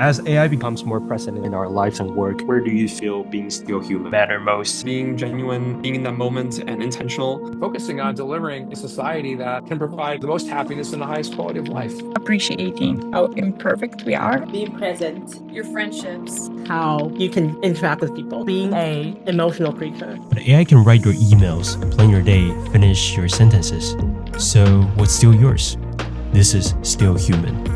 As AI becomes more present in our lives and work, Where do you feel being still human matter most? Being genuine, being in that moment and intentional. Focusing on delivering a society that can provide the most happiness and the highest quality of life. Appreciating how imperfect we are. Being present, your friendships. How you can interact with people. Being an emotional creature. But AI can write your emails, plan your day, finish your sentences. So what's still yours? This is Still Human.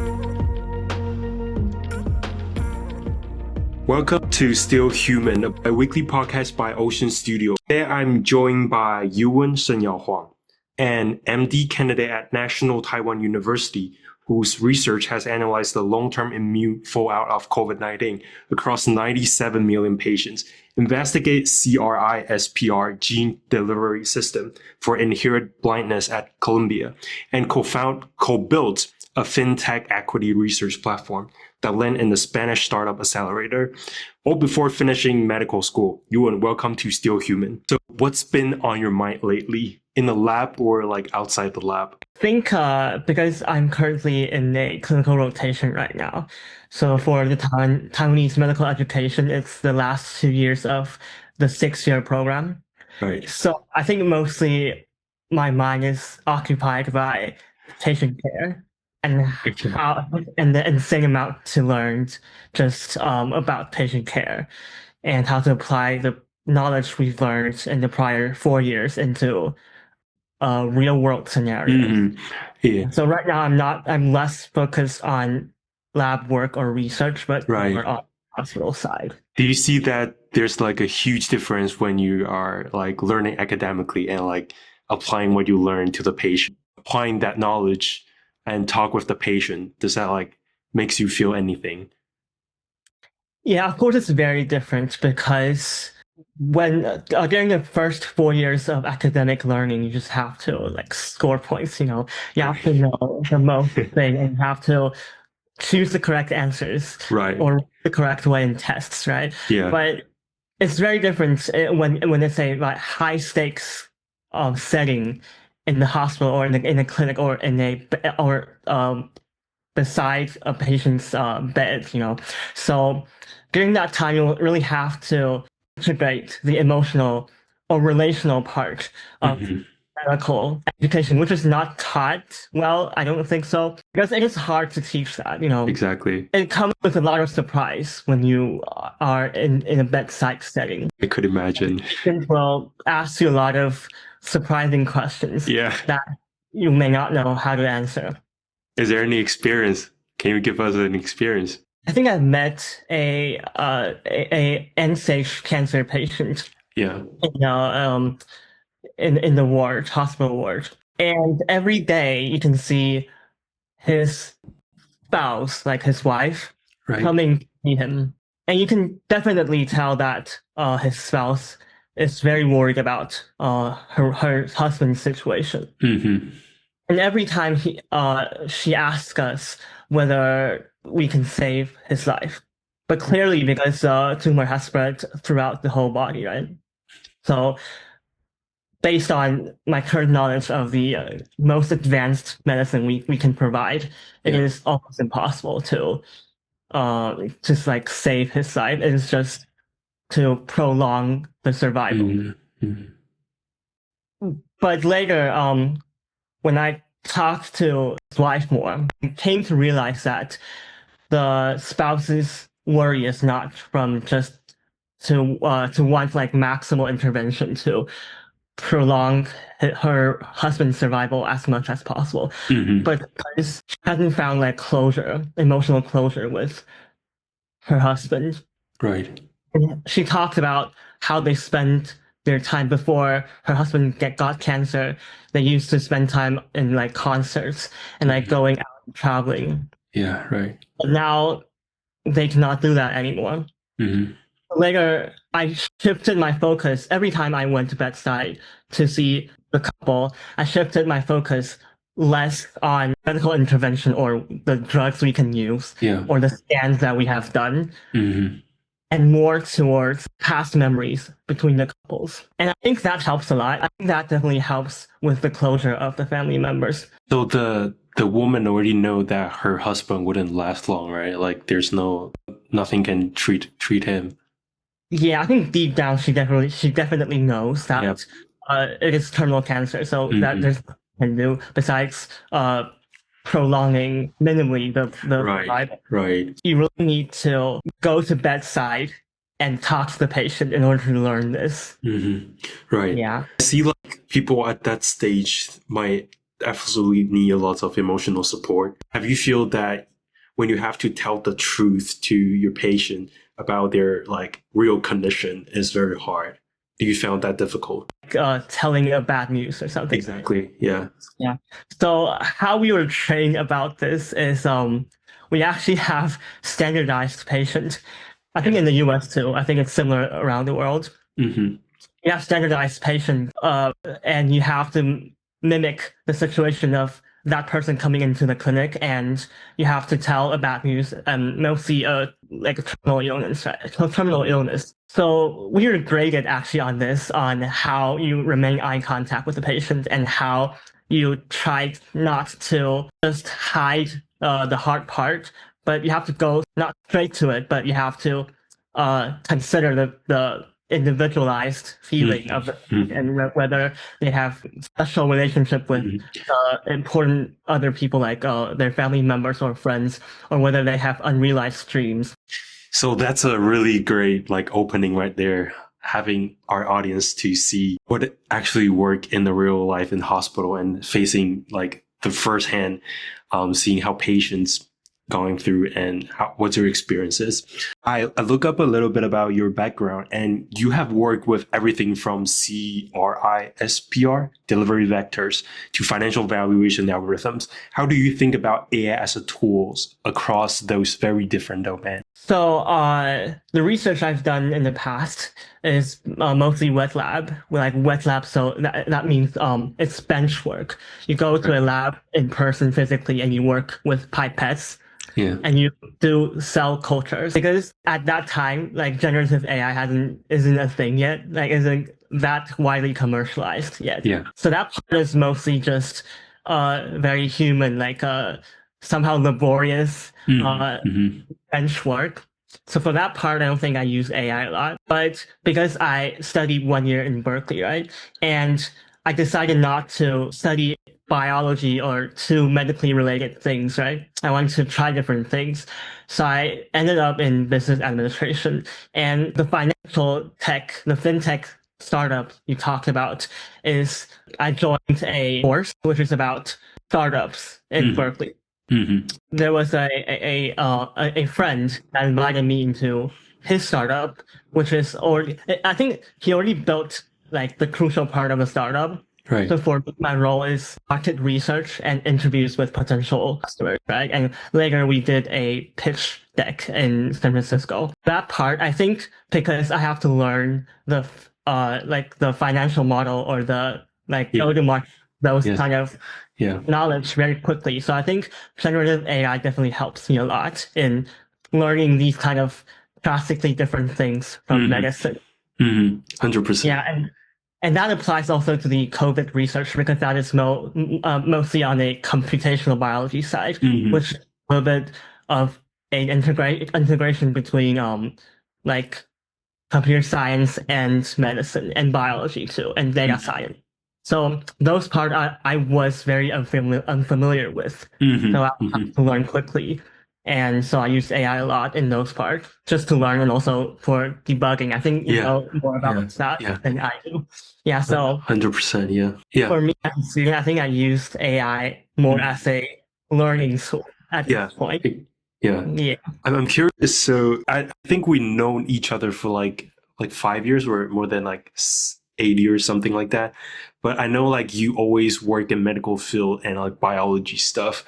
Welcome to Still Human, a weekly podcast by Ocean Studio. Today I'm joined by Ewen Shengyao Huang, an MD candidate at National Taiwan University, whose research has analyzed the long-term immune fallout of COVID-19 across 97 million patients, investigate CRISPR gene delivery system for inherent blindness at Columbia, and co-built a FinTech equity research platform that landed in the Spanish startup accelerator, all before finishing medical school. Ewen, welcome to Still Human. So what's been on your mind lately, in the lab or like outside the lab? I think because I'm currently in a clinical rotation right now. So for the Taiwanese medical education, it's the last 2 years of the 6-year program. Right. So I think mostly my mind is occupied by patient care. And the insane amount to learn just about patient care and how to apply the knowledge we've learned in the prior 4 years into real world scenarios. Mm-hmm. Yeah. So right now I'm less focused on lab work or research, but more on the hospital side. Do you see that there's like a huge difference when you are like learning academically and like applying what you learn to the patient, applying that knowledge and talk with the patient? Does that like makes you feel anything? Yeah, of course it's very different because when during the first 4 years of academic learning, you just have to like score points, you have to know the most thing and you have to choose the correct answers, right, or the correct way in tests, right? Yeah. But it's very different when it's a like high stakes setting in the hospital or in a clinic or beside a patient's bed, So during that time, you really have to integrate the emotional or relational part of medical education, which is not taught well. I don't think so, because it is hard to teach that. Exactly. It comes with a lot of surprise when you are in a bedside setting. I could imagine. Patients will ask you a lot of surprising questions that you may not know how to answer. Is there any experience? Can you give us an experience? I think I've met a end-stage cancer patient. Yeah. In the ward, hospital ward, and every day you can see his spouse, like his wife, coming to see him, and you can definitely tell that his spouse is very worried about her husband's situation. Mm-hmm. And every time she asks us whether we can save his life, but clearly because tumor has spread throughout the whole body, right? So based on my current knowledge of the most advanced medicine we can provide, it is almost impossible to just like save his life. It is just to prolong the survival. Mm-hmm. But later, when I talked to his wife more, I came to realize that the spouse's worry is not from just to want like maximal intervention to prolong her husband's survival as much as possible, but because she hasn't found like emotional closure with her husband. Right. And she talked about how they spent their time before her husband got cancer. They used to spend time in like concerts and like going out and traveling. Yeah, right. But now they cannot do that anymore. Later, I shifted my focus. Every time I went to bedside to see the couple, I shifted my focus less on medical intervention or the drugs we can use or the scans that we have done, and more towards past memories between the couples. And I think that helps a lot. I think that definitely helps with the closure of the family members. So the the woman already know that her husband wouldn't last long, right? Like there's nothing can treat him. Yeah, I think deep down she definitely knows that Yep. it is terminal cancer, so that Mhm. there's nothing you can do besides prolonging minimally the Right. survival. Right. You really need to go to bedside and talk to the patient in order to learn this. Right. Yeah. I see like people at that stage might absolutely need a lot of emotional support. Have you feel that when you have to tell the truth to your patient about their like real condition is very hard? Do you found that difficult? Telling a bad news or something. Exactly. Yeah. Yeah. So how we were trained about this is we actually have standardized patient. I think in the US too. I think it's similar around the world. Mm-hmm. You have standardized patient, and you have to mimic the situation of that person coming into the clinic, and you have to tell a bad news, and mostly like a terminal illness, right? Terminal illness. So we are graded actually on this, on how you remain eye contact with the patient and how you try not to just hide the hard part, but you have to go not straight to it, but you have to consider the individualized feeling of it, and whether they have special relationship with important other people like their family members or friends, or whether they have unrealized dreams. So that's a really great like opening right there, having our audience to see what actually work in the real life in hospital and facing like the firsthand, seeing how patients going through and what's your experiences. I look up a little bit about your background, and you have worked with everything from CRISPR, delivery vectors, to financial valuation algorithms. How do you think about AI as a tools across those very different domains? So the research I've done in the past is mostly wet lab. Like wet lab, so that means it's bench work. You go to a lab in person physically, and you work with pipettes. Yeah. And you do cell cultures, because at that time, like generative AI isn't a thing yet, like isn't that widely commercialized yet. Yeah. So that part is mostly just very human, like somehow laborious bench work. So for that part, I don't think I use AI a lot. But because I studied 1 year in Berkeley, right, and I decided not to study biology or two medically related things, right? I wanted to try different things. So I ended up in business administration, and the financial tech, the FinTech startup you talked about is I joined a course which is about startups in Berkeley. There was a friend that invited me into his startup, which is already, I think he already built like the crucial part of the startup. Right. So for my role is market research and interviews with potential customers, right? And later we did a pitch deck in San Francisco. That part, I think, because I have to learn the like the financial model or the like go-to-market, those kind of knowledge very quickly. So I think generative AI definitely helps me a lot in learning these kind of drastically different things from medicine. 100%. Yeah, and that applies also to the COVID research, because that is mostly on a computational biology side, which is a little bit of an integration between like computer science and medicine and biology too, and data science. So those parts I was very unfamiliar with. So I had to learn quickly. And so I use AI a lot in those parts just to learn, and also for debugging. I think you know more about that than I do. Yeah, so 100%. Yeah. For me as a student, I think I used AI more as a learning tool at this point. Yeah. I'm curious. So I think we known each other for like 5 years or more than like 8 years, something like that. But I know like you always work in medical field and like biology stuff.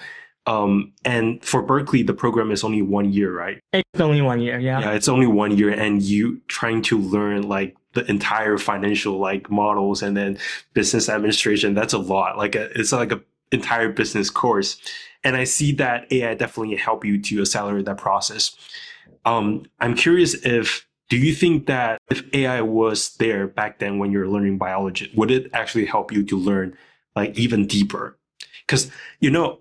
And for Berkeley, the program is only 1 year, right? It's only 1 year, yeah. Yeah, it's only 1 year, and you trying to learn like the entire financial like models and then business administration. That's a lot. Like it's like a entire business course. And I see that AI definitely help you to accelerate that process. I'm curious do you think that if AI was there back then when you're learning biology, would it actually help you to learn like even deeper? Because,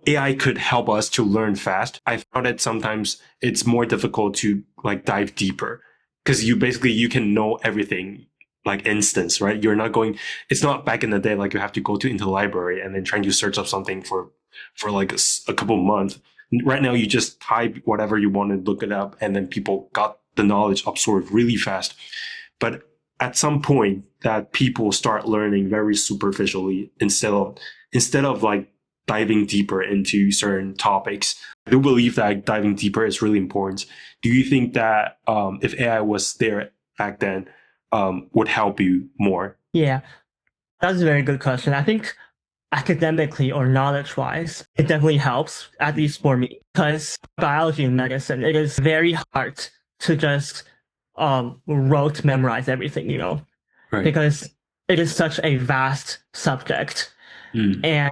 AI could help us to learn fast. I found that sometimes it's more difficult to like dive deeper because you can know everything like instance, right? It's not back in the day, like you have to go into the library and then trying to search up something for like a couple months. Right now, you just type whatever you want to look it up, and then people got the knowledge absorbed really fast. But at some point, that people start learning very superficially instead of like diving deeper into certain topics. I do believe that diving deeper is really important. Do you think that if AI was there back then, would help you more? Yeah, that's a very good question. I think academically or knowledge-wise, it definitely helps, at least for me, because biology and medicine, it is very hard to just rote memorize everything, Right. because it is such a vast subject. And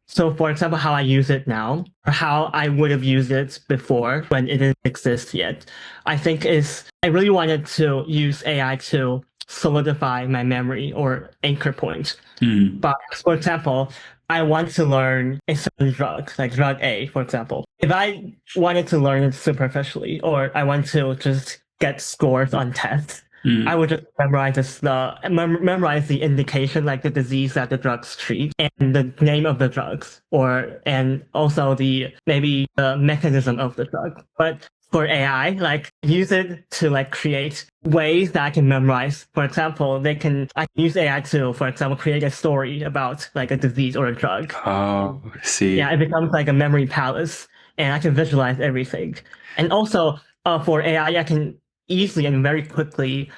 so, for example, how I use it now, or how I would have used it before when it didn't exist yet, I think I really wanted to use AI to solidify my memory or anchor point. But for example, I want to learn a certain drug, like drug A, for example. If I wanted to learn it superficially, or I want to just get scores on tests, I would just memorize the indication, like the disease that the drugs treat, and the name of the drugs, and also maybe the mechanism of the drug. But for AI, like use it to like create ways that I can memorize. For example, I can use AI to, for example, create a story about like a disease or a drug. Oh, I see. Yeah, it becomes like a memory palace, and I can visualize everything. And also, for AI, I can easily and very quickly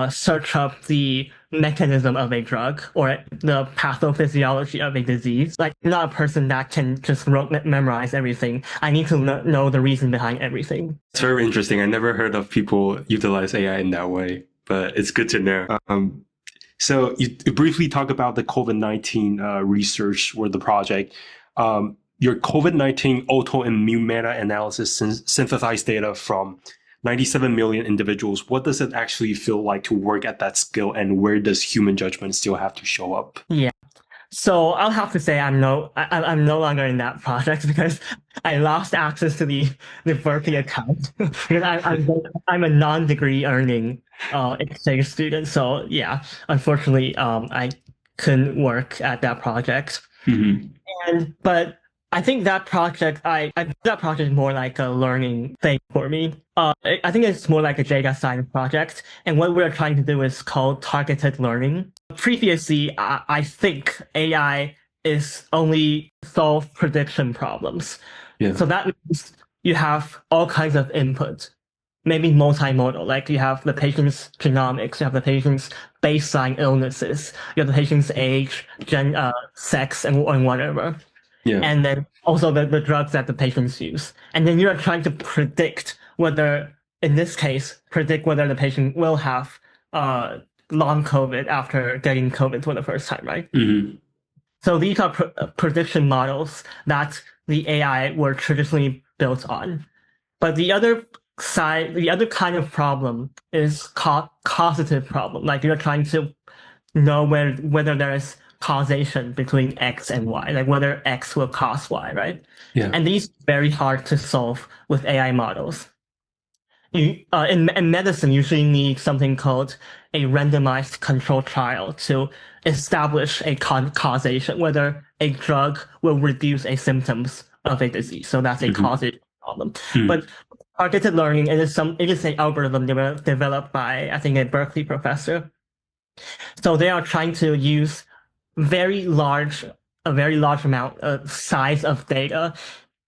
search up the mechanism of a drug or the pathophysiology of a disease. Like, I'm not a person that can just memorize everything. I need to know the reason behind everything. It's very interesting. I never heard of people utilize AI in that way, but it's good to know. So you briefly talk about the COVID-19 research or the project. Your COVID-19 autoimmune meta-analysis synthesized data from 97 million individuals. What does it actually feel like to work at that scale, and where does human judgment still have to show up? Yeah. So I'll have to say I'm no longer in that project because I lost access to the Berkeley account because I'm a non-degree earning exchange student. So yeah, unfortunately, I couldn't work at that project. But I think that project, that project is more like a learning thing for me. I think it's more like a data science project. And what we're trying to do is called targeted learning. Previously, I think AI is only solve prediction problems. Yeah. So that means you have all kinds of input, maybe multimodal, like you have the patient's genomics, you have the patient's baseline illnesses, you have the patient's age, sex, and whatever. Yeah. And then also the drugs that the patients use. And then you're trying to predict whether, in this case, the patient will have long COVID after getting COVID for the first time, right? So these are prediction models that the AI were traditionally built on. But the other kind of problem is causative problem. Like you're trying to know whether there is causation between X and Y, like whether X will cause Y, right? Yeah. And these are very hard to solve with AI models. In medicine, you usually need something called a randomized control trial to establish a causation, whether a drug will reduce a symptoms of a disease. So that's a causation problem. But targeted learning, it is an algorithm developed by, I think, a Berkeley professor. So they are trying to use a very large amount of size of data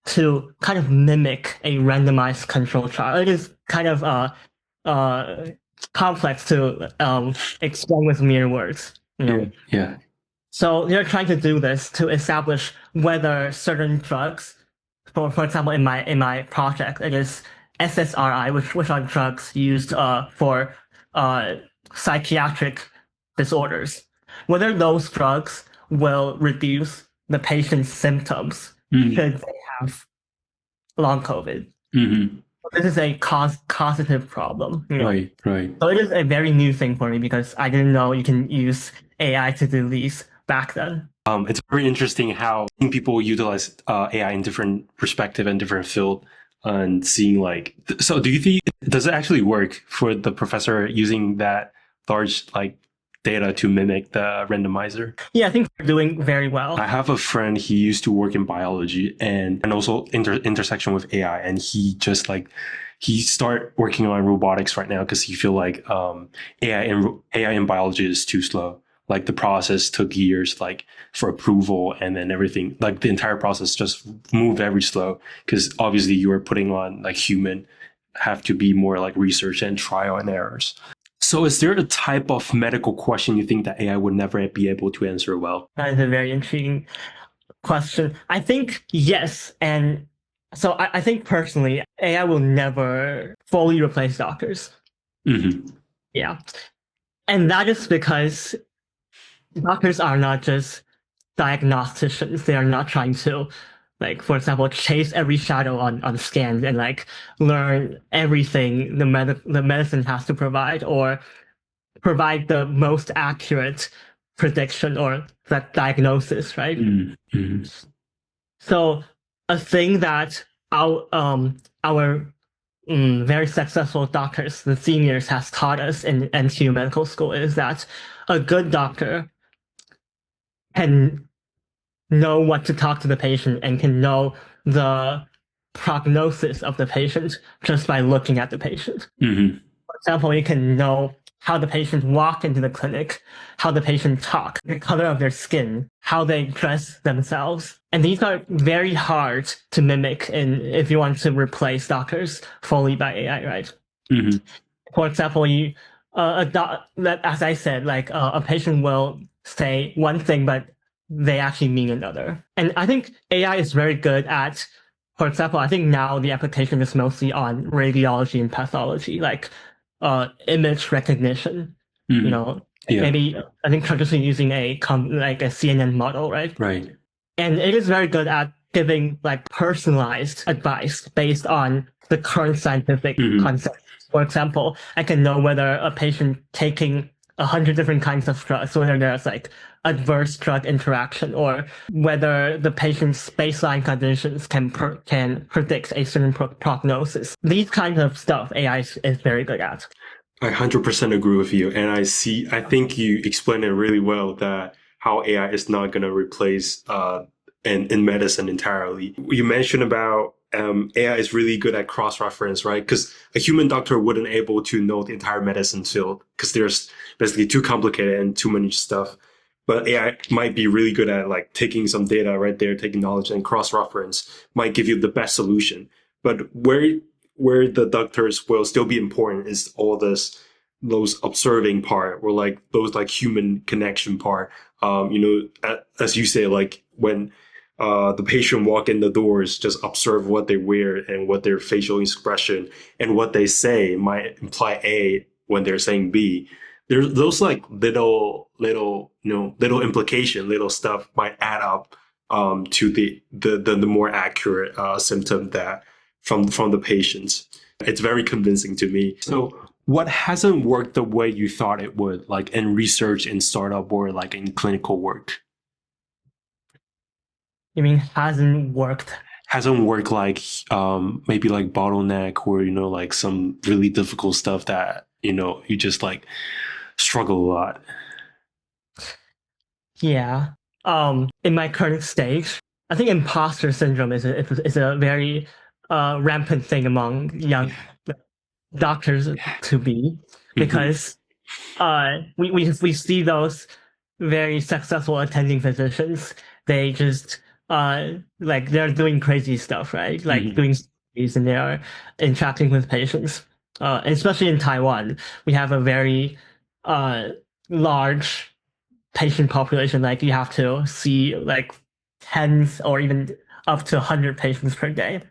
to kind of mimic a randomized control trial. It is kind of complex to explain with mere words. Yeah. So they're trying to do this to establish whether certain drugs, for example, in my project, it is SSRI, which are drugs used for psychiatric disorders, whether those drugs will reduce the patient's symptoms should they have long COVID. This is a causative problem. Right. So it is a very new thing for me because I didn't know you can use AI to do these back then. It's very interesting how people utilize AI in different perspective and different field, and seeing like. So, do you think does it actually work for the professor using that large like data to mimic the randomizer? Yeah, I think they're doing very well. I have a friend. He used to work in biology and also intersection with AI, and he start working on robotics right now because he feel like AI in biology is too slow. Like the process took years, like for approval, and then everything, like the entire process just moved very slow because obviously you are putting on like human, have to be more like research and trial and errors. So is there a type of medical question you think that AI would never be able to answer well? That is a very intriguing question. I think yes. And so I think personally, AI will never fully replace doctors. Mm-hmm. Yeah. And that is because doctors are not just diagnosticians. They are not trying to, like, for example, chase every shadow on scans and like learn everything the medicine has to provide, or provide the most accurate prediction or that diagnosis, right? Mm-hmm. So a thing that our very successful doctors, the seniors, has taught us in NTU Medical School is that a good doctor can know what to talk to the patient and can know the prognosis of the patient just by looking at the patient. Mm-hmm. For example, you can know how the patient walk into the clinic, how the patient talk, the color of their skin, how they dress themselves. And these are very hard to mimic if you want to replace doctors fully by AI, right? Mm-hmm. For example, as I said, like a patient will say one thing, but they actually mean another. And I think AI is very good at, for example, I think now the application is mostly on radiology and pathology, like image recognition. Mm-hmm. You know, Yeah. maybe I think traditionally using like a CNN model, right? Right. And it is very good at giving like personalized advice based on the current scientific concepts. For example, I can know whether a patient taking 100 different kinds of drugs, whether there's like adverse drug interaction, or whether the patient's baseline conditions can predict a certain prognosis. These kinds of stuff AI is very good at. I 100% agree with you. And I think you explained it really well, that how AI is not going to replace in medicine entirely. You mentioned about AI is really good at cross-reference, right? Because a human doctor wouldn't able to know the entire medicine field because there's basically too complicated and too many stuff. But AI might be really good at like taking some data right there, taking knowledge and cross-reference might give you the best solution. But where the doctors will still be important is all those observing part, or like those like human connection part. As you say, like when the patient walk in the doors, just observe what they wear and what their facial expression and what they say might imply A when they're saying B. There's those like little implication, little stuff might add up to the more accurate symptom that from the patients. It's very convincing to me. So what hasn't worked the way you thought it would, like in research, in startup, or like in clinical work? You mean hasn't worked? Hasn't worked, like maybe like bottleneck, or like some really difficult stuff that you just like struggle a lot. Yeah. In my current stage, I think imposter syndrome is a very rampant thing among young doctors to be, because we see those very successful attending physicians. They just like they're doing crazy stuff, right? Like doing studies, and they are interacting with patients. Especially in Taiwan, we have a very large patient population. Like you have to see like tens or even up to 100 patients per day.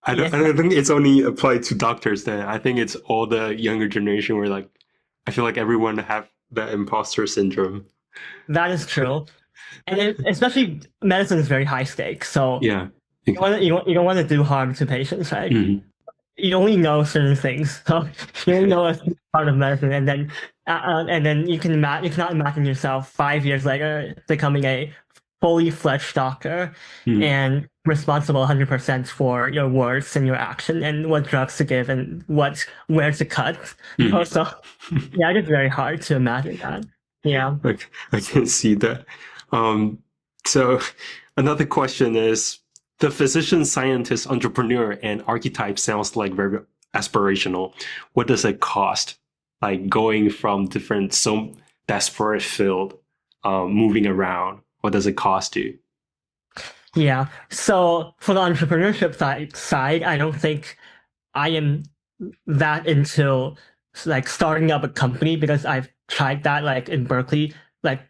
I don't think it's only applied to doctors then. I think it's all the younger generation where like I feel like everyone have that imposter syndrome. That is true. And especially medicine is very high stakes. So yeah, you don't want to do harm to patients, right? You only know certain things. So you only know a part of medicine, and then you cannot imagine yourself 5 years later becoming a fully fledged doctor and responsible 100% for your words and your action and what drugs to give and where to cut. So yeah, it is very hard to imagine that. Yeah. I can see that. So another question is, the physician, scientist, entrepreneur, and archetype sounds like very aspirational. What does it cost? Like going from different, so disparate field, moving around, what does it cost you? Yeah. So for the entrepreneurship side, I don't think I am that into like starting up a company because I've tried that like in Berkeley. Like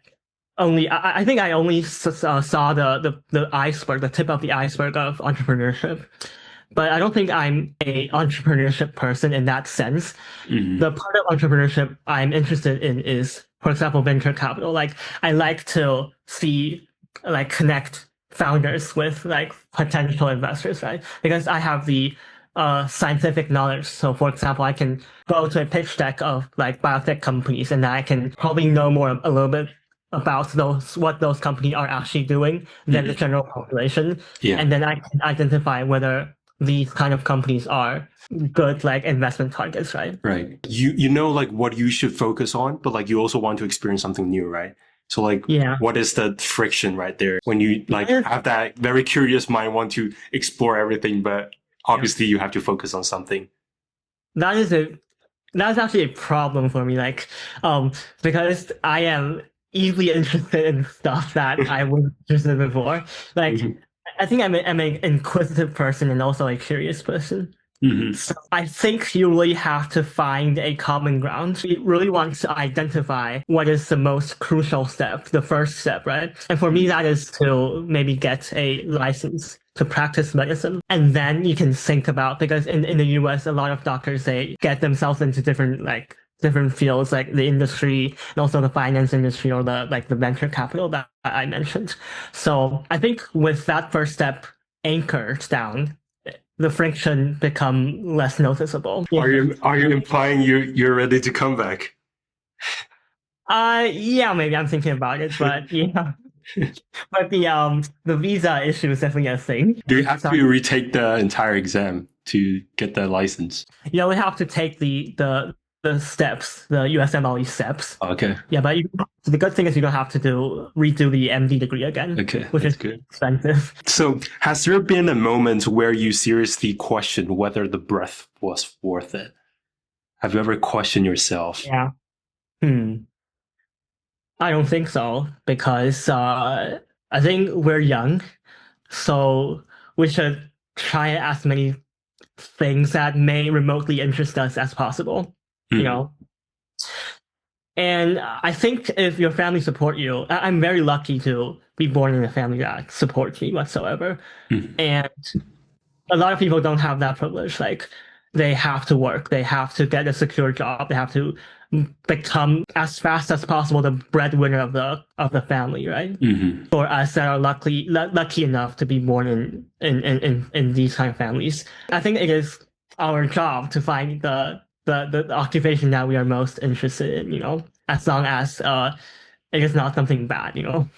only I think I only saw the iceberg, the tip of the iceberg of entrepreneurship. But I don't think I'm a entrepreneurship person in that sense. The part of entrepreneurship I'm interested in is, for example, venture capital. Like I like to see like connect founders with like potential investors, right? Because I have the scientific knowledge. So for example, I can go to a pitch deck of like biotech companies and I can probably know a little bit about what those companies are actually doing than the general population. Yeah. And then I can identify whether these kind of companies are good like investment targets, right? Right. You know like what you should focus on, but like you also want to experience something new, right? So like what is the friction right there when you like have that very curious mind, want to explore everything, but obviously you have to focus on something. That's actually a problem for me, like because I am easily interested in stuff that I wasn't interested in before. Like I think I'm an inquisitive person and also a curious person. So I think you really have to find a common ground. You really want to identify what is the most crucial step, the first step, right? And for me, that is to maybe get a license to practice medicine. And then you can think about, because in the US, a lot of doctors, they get themselves into different fields, like the industry and also the finance industry or the venture capital that I mentioned. So I think with that first step anchored down, the friction become less noticeable. Are you implying you're ready to come back? Yeah, maybe I'm thinking about it, but yeah. But the visa issue is definitely a thing. Do you have to retake the entire exam to get the license? Yeah, we have to take the steps, the USMLE steps. Okay. Yeah, but the good thing is you don't have to redo the MD degree again. Okay, which is good. Expensive. So has there been a moment where you seriously questioned whether the breath was worth it? Have you ever questioned yourself? Yeah. I don't think so, because I think we're young, so we should try as many things that may remotely interest us as possible. You know? And I think if your family support you, I'm very lucky to be born in a family that supports me whatsoever. And a lot of people don't have that privilege. Like they have to work, they have to get a secure job, they have to become as fast as possible the breadwinner of the family, right? For us that are lucky enough to be born in these kind of families, I think it is our job to find the occupation that we are most interested in, you know, as long as it is not something bad, you know.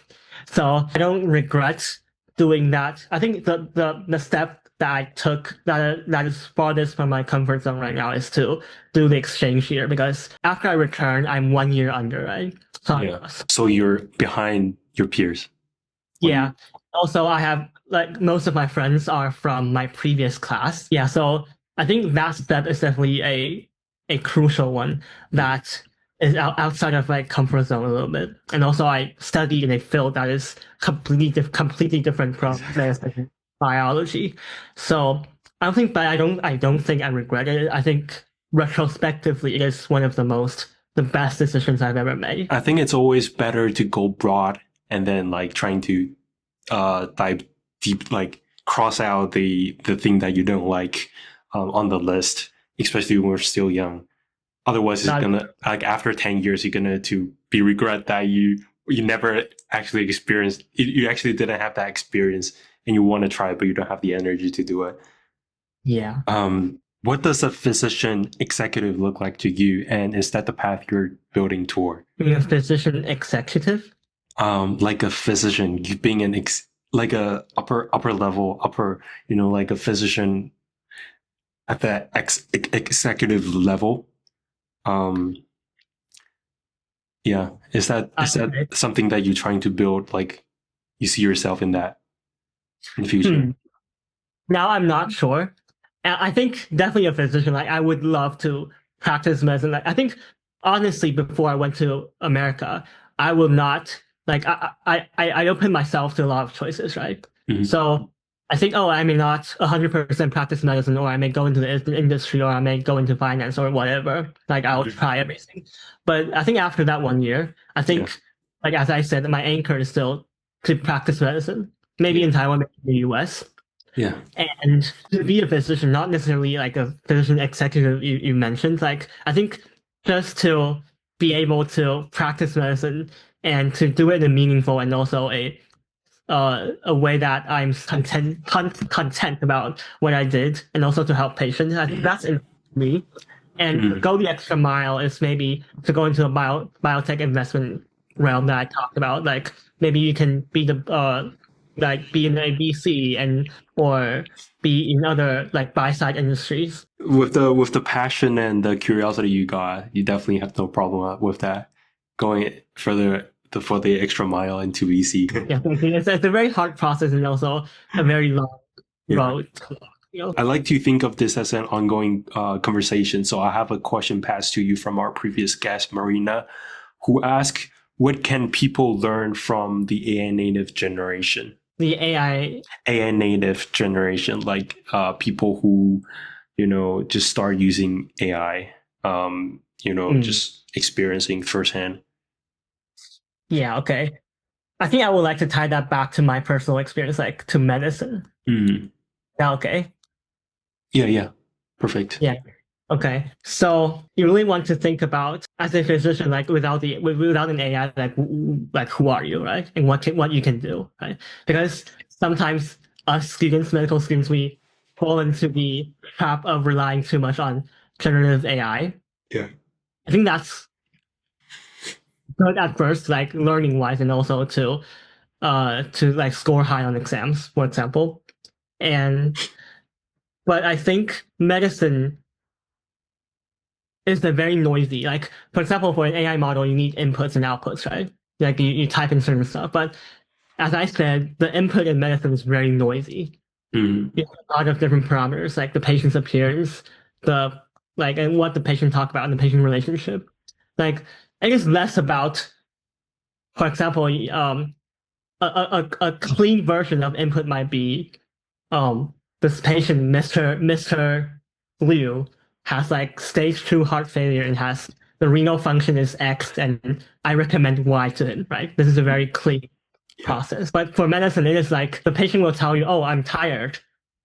So I don't regret doing that. I think the step that I took that is farthest from my comfort zone right now is to do the exchange year, because after I return, I'm 1 year under, right? So you're behind your peers. Yeah. Also, I have like most of my friends are from my previous class. Yeah. So I think that step is definitely a crucial one that is outside of my comfort zone a little bit. And also I study in a field that is completely different from medicine, biology. So I don't think I regret it. I think retrospectively it is one of the best decisions I've ever made. I think it's always better to go broad and then like trying to dive deep, like cross out the thing that you don't like on the list, especially when we're still young. Otherwise, it's gonna, like after 10 years, you're gonna to be regret that you never actually experienced. You actually didn't have that experience, and you want to try it, but you don't have the energy to do it. Yeah. What does a physician executive look like to you, and is that the path you're building toward? A physician executive? like a physician, you being like a upper level, like a physician at the executive level. Yeah. Is that something that you're trying to build? Like you see yourself in that in the future? Now I'm not sure. I think definitely a physician. Like I would love to practice medicine. Like I think honestly, before I went to America, I will not like I open myself to a lot of choices, right? Mhm. So I think, oh, I may not 100% practice medicine, or I may go into the industry, or I may go into finance or whatever. Like I'll try everything. But I think after that 1 year, I think, like as I said, my anchor is still to practice medicine. Maybe in Taiwan, maybe in the US. Yeah. And to be a physician, not necessarily like a physician executive you mentioned, like I think just to be able to practice medicine and to do it in a meaningful and also a way that I'm content about what I did, and also to help patients. I think that's in me. And go the extra mile is maybe to go into a biotech investment realm that I talked about. Like maybe you can be the be in a VC or be in other like buy-side industries. With the passion and the curiosity you got, you definitely have no problem with that. Going further for the extra mile into VC. Yeah, it's a very hard process and also a very long road. I like to think of this as an ongoing conversation. So I have a question passed to you from our previous guest, Marina, who asked, what can people learn from the AI native generation? The AI native generation, like people who, just start using AI, just experiencing firsthand. Yeah, okay. I think I would like to tie that back to my personal experience, like to medicine. Yeah, okay. Yeah. Perfect. Yeah. Okay. So you really want to think about as a physician, like without an AI, like who are you, right? And what you can do, right? Because sometimes us students, medical students, we fall into the trap of relying too much on generative AI. Yeah. I think that's good at first, like learning wise, and also to like score high on exams, for example. But I think medicine is very noisy. Like, for example, for an AI model, you need inputs and outputs, right? Like you type in certain stuff. But as I said, the input in medicine is very noisy. You have a lot of different parameters, like the patient's appearance, and what the patient talk about in the patient relationship. Like it is less about, for example, a clean version of input might be, this patient, Mr. Liu, has like stage 2 heart failure and has the renal function is X, and I recommend Y to him, right? This is a very clean process. But for medicine, it is like the patient will tell you, oh, I'm tired,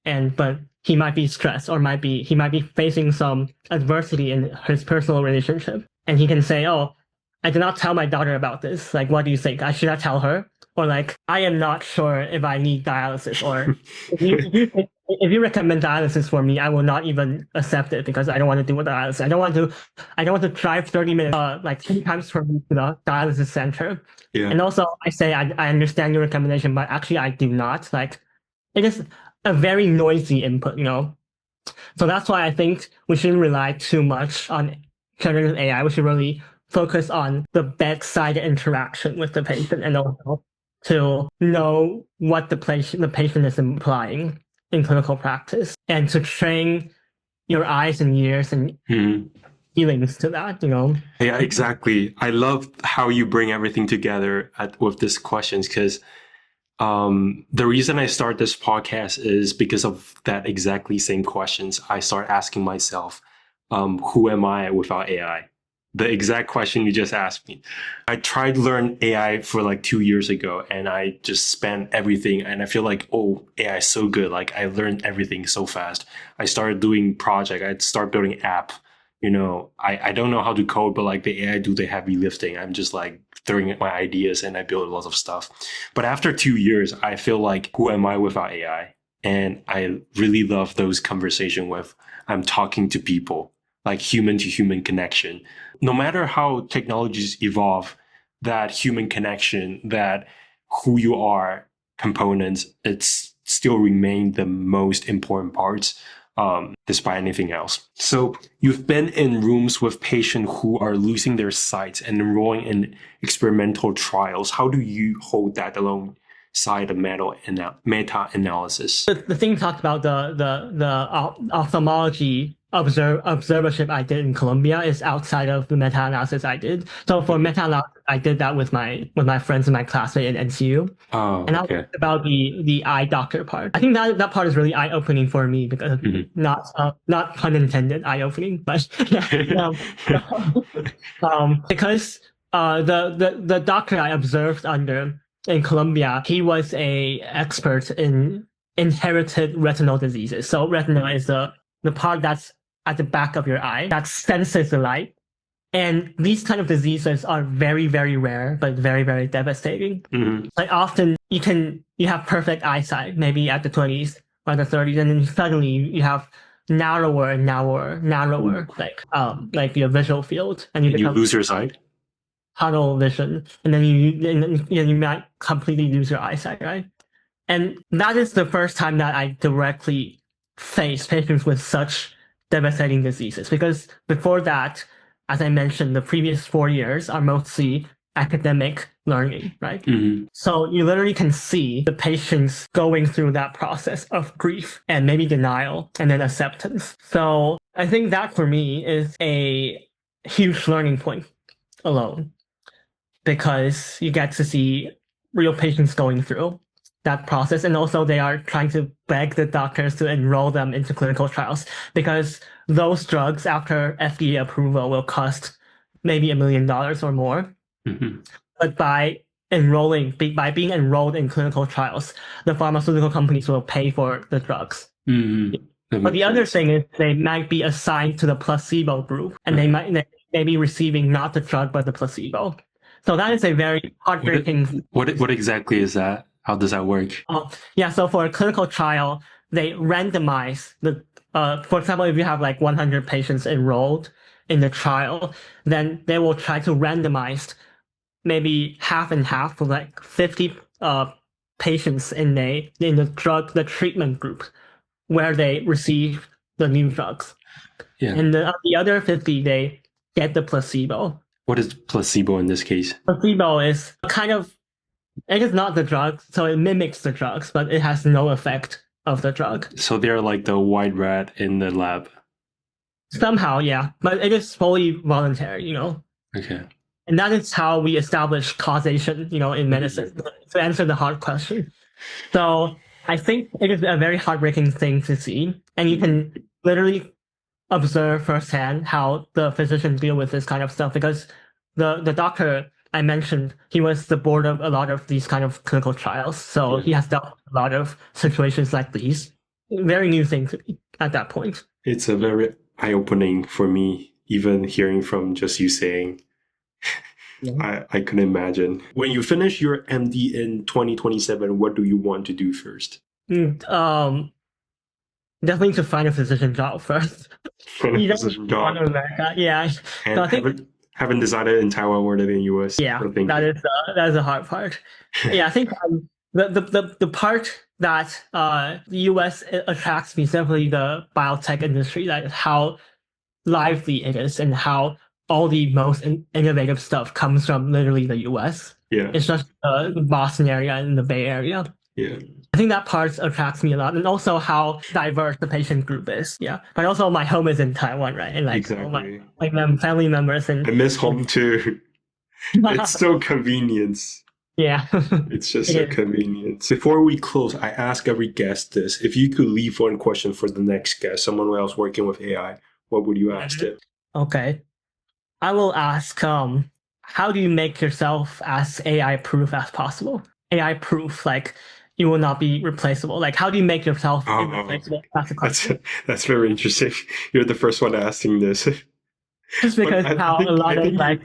but he might be stressed, or he might be facing some adversity in his personal relationship. And he can say, oh, I did not tell my daughter about this. Like, what do you think? Should I tell her? Or like, I am not sure if I need dialysis. Or if you recommend dialysis for me, I will not even accept it because I don't want to do dialysis. I don't want to drive 30 minutes, like 3 times per week to the dialysis center. Yeah. And also, I say I understand your recommendation, but actually I do not. Like, it is a very noisy input, So that's why I think we shouldn't rely too much on generative AI. We should really focus on the bedside interaction with the patient, and also to know what the patient is implying in clinical practice, and to train your eyes and ears and feelings to that, Yeah, exactly. I love how you bring everything together with these questions, because the reason I start this podcast is because of that exactly same questions. I start asking myself, who am I without AI? The exact question you just asked me. I tried to learn AI for like 2 years ago, and I just spent everything, and I feel like, oh, AI is so good. Like I learned everything so fast. I started doing project. I started building app. I don't know how to code, but like the AI do the heavy lifting. I'm just like throwing in my ideas and I build lots of stuff. But after 2 years, I feel like, who am I without AI? And I really love those conversations with, I'm talking to people, like human to human connection. No matter how technologies evolve, that human connection, that who you are components, it's still remain the most important parts, despite anything else. So you've been in rooms with patients who are losing their sight and enrolling in experimental trials. How do you hold that alongside the meta-analysis? The thing talked about the ophthalmology observership I did in Colombia is outside of the meta-analysis I did. So for meta-analysis, I did that with my friends and my classmate in NCU. Oh, and that was about the eye doctor part. I think that part is really eye-opening for me because not pun intended eye-opening, but because the doctor I observed under in Colombia, he was a expert in inherited retinal diseases. So retina is the part that's at the back of your eye that senses the light. And these kind of diseases are very, very rare, but very, very devastating. Like often you have perfect eyesight, maybe at the 20s or the 30s, and then suddenly you have narrower and narrower, like your visual field, and you lose your sight. Tunnel vision, and then you might completely lose your eyesight, right? And that is the first time that I directly faced patients with such devastating diseases, because before that, as I mentioned, the previous 4 years are mostly academic learning, right? So you literally can see the patients going through that process of grief and maybe denial and then acceptance. So I think that for me is a huge learning point alone, because you get to see real patients going through that process. And also they are trying to beg the doctors to enroll them into clinical trials, because those drugs after FDA approval will cost maybe $1 million or more. But by being enrolled in clinical trials, the pharmaceutical companies will pay for the drugs. But the other thing is they might be assigned to the placebo group, and they may be receiving not the drug, but the placebo. So that is a very heartbreaking. What exactly is that? How does that work? So for a clinical trial, they randomize for example, if you have like 100 patients enrolled in the trial, then they will try to randomize maybe half and half, for like 50 patients in the treatment group where they receive the new drugs. And the other 50, they get the placebo. What is placebo in this case? Placebo is it is not the drug, so it mimics the drugs, but it has no effect of the drug. So they're like the white rat in the lab. Somehow, yeah, but it is fully voluntary, Okay. And that is how we establish causation, in medicine, to answer the hard question. So I think it is a very heartbreaking thing to see, and you can literally observe firsthand how the physicians deal with this kind of stuff, because the doctor I mentioned, he was the board of a lot of these kind of clinical trials. So he has dealt with a lot of situations like these. Very new thing to me at that point. It's a very eye-opening for me, even hearing from just you saying. I couldn't imagine. When you finish your MD in 2027, what do you want to do first? Definitely to find a physician job first. Physician job. America. Yeah. And so I think haven't decided in Taiwan or in the US. Yeah, that is the hard part. Yeah, I think the part that the US attracts me is definitely the biotech industry, like how lively it is and how all the most innovative stuff comes from literally the US. Yeah. It's just the Boston area and the Bay Area. Yeah. I think that part attracts me a lot, and also how diverse the patient group is. Yeah, but also my home is in Taiwan, right? And exactly. my family members and I miss home too. It's so convenience. Yeah, it's just a convenience. Before we close, I ask every guest this: if you could leave one question for the next guest, someone else working with AI, what would you ask them? Okay, I will ask, how do you make yourself as AI proof as possible? AI proof, like you will not be replaceable. Like, how do you make yourself irreplaceable? That's very interesting. You're the first one asking this. Just because I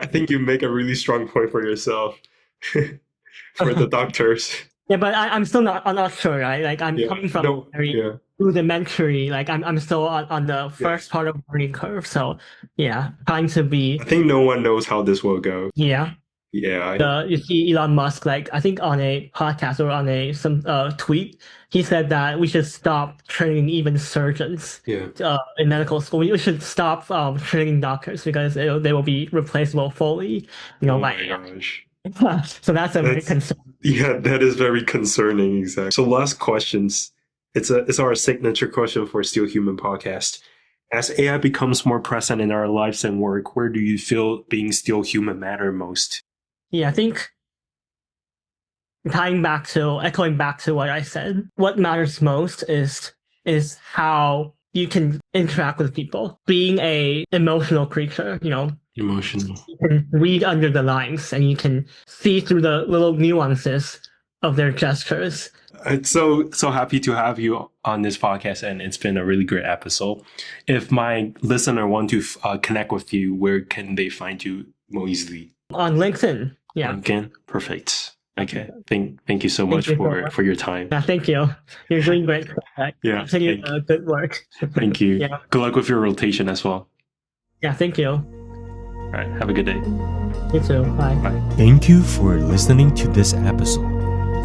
think you make a really strong point for yourself, for the doctors. Yeah, but I'm still not sure, right? Like I'm coming from very rudimentary. Like I'm still on the first part of the learning curve. So yeah, trying to be. I think no one knows how this will go. Yeah. Yeah. You see Elon Musk, like I think on a podcast or on some tweet, he said that we should stop training even surgeons in medical school. We should stop training doctors because they will be replaceable fully. Oh my gosh. So that's a very concern. Yeah, that is very concerning. Exactly. So last questions. It's our signature question for Still Human podcast. As AI becomes more present in our lives and work, where do you feel being still human matter most? Yeah, I think echoing back to what I said, what matters most is how you can interact with people. Being a emotional creature, Emotional. you can read under the lines and you can see through the little nuances of their gestures. It's so happy to have you on this podcast, and it's been a really great episode. If my listener want to connect with you, where can they find you more easily? On LinkedIn. Yeah. LinkedIn? Perfect. Okay. Thank you so much for your time. Yeah, thank you. You're doing great. Yeah. Continue good work. Thank you. Yeah. Good luck with your rotation as well. Yeah, thank you. All right. Have a good day. You too. Bye. Bye. Thank you for listening to this episode.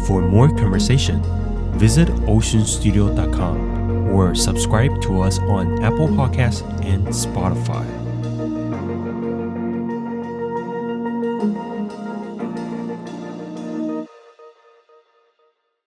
For more conversation, visit oceanstudio.com or subscribe to us on Apple Podcasts and Spotify.